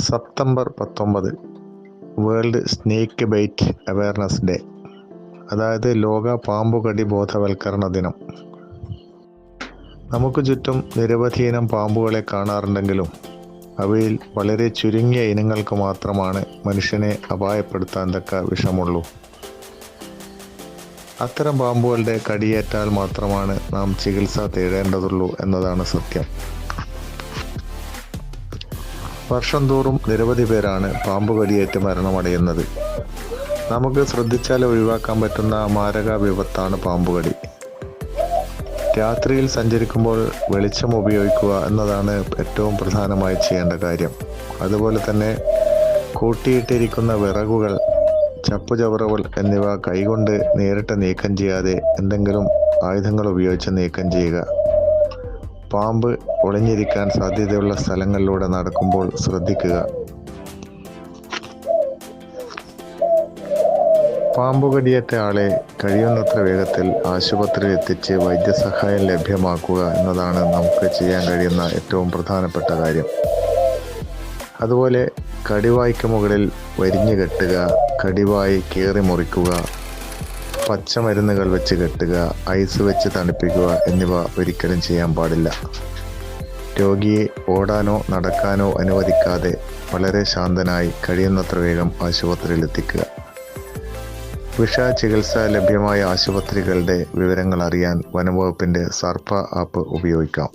September 19 world snake bite awareness day, അതായത് ലോക പാമ്പുകടി ബോധവൽക്കരണ ദിനം. നമുക്ക് ചുറ്റും നിരവധി ഇനം പാമ്പുകളെ കാണാറുണ്ടെങ്കിലും അവയിൽ വളരെ ചുരുങ്ങിയ ഇനങ്ങൾക്ക് മാത്രമാണ് മനുഷ്യനെ അപായപ്പെടുത്താൻ തക്ക വിഷമുള്ളൂ. അത്തരം പാമ്പുകളുടെ കടിയേറ്റാൽ മാത്രമാണ് നാം ചികിത്സ തേടേണ്ടതുള്ളൂ എന്നതാണ് സത്യം. വർഷം തോറും നിരവധി പേരാണ് പാമ്പ് കടിയേറ്റ് മരണമടയുന്നത്. നമുക്ക് ശ്രദ്ധിച്ചാൽ ഒഴിവാക്കാൻ പറ്റുന്ന മാരക വിപത്താണ് പാമ്പുകടി. രാത്രിയിൽ സഞ്ചരിക്കുമ്പോൾ വെളിച്ചം ഉപയോഗിക്കുക എന്നതാണ് ഏറ്റവും പ്രധാനമായി ചെയ്യേണ്ട കാര്യം. അതുപോലെ തന്നെ കൂട്ടിയിട്ടിരിക്കുന്ന വിറകുകൾ, ചപ്പുചവറുകൾ എന്നിവ കൈകൊണ്ട് നേരിട്ട് നീക്കം ചെയ്യാതെ എന്തെങ്കിലും ആയുധങ്ങൾ ഉപയോഗിച്ച് നീക്കം ചെയ്യുക. പാമ്പ് ഒളിഞ്ഞിരിക്കാൻ സാധ്യതയുള്ള സ്ഥലങ്ങളിലൂടെ നടക്കുമ്പോൾ ശ്രദ്ധിക്കുക. പാമ്പുകടിയേറ്റ ആളെ കഴിയുന്നത്ര വേഗത്തിൽ ആശുപത്രിയിൽ എത്തിച്ച് വൈദ്യസഹായം ലഭ്യമാക്കുക എന്നതാണ് നമുക്ക് ചെയ്യാൻ കഴിയുന്ന ഏറ്റവും പ്രധാനപ്പെട്ട കാര്യം. അതുപോലെ കടിവായ്ക്ക് മുകളിൽ വരിഞ്ഞു കെട്ടുക, കടിവായി കീറി മുറിക്കുക, പച്ചമരുന്നുകൾ വെച്ച് കെട്ടുക, ഐസ് വെച്ച് തണുപ്പിക്കുക എന്നിവ ഒരിക്കലും ചെയ്യാൻ പാടില്ല. രോഗിയെ ഓടാനോ നടക്കാനോ അനുവദിക്കാതെ വളരെ ശാന്തനായി കഴിയുന്നത്ര വേഗം ആശുപത്രിയിൽ എത്തിക്കുക. വിഷ ചികിത്സ ലഭ്യമായ ആശുപത്രികളുടെ വിവരങ്ങൾ അറിയാൻ വനംവകുപ്പിൻ്റെ സർപ്പ ആപ്പ് ഉപയോഗിക്കാം.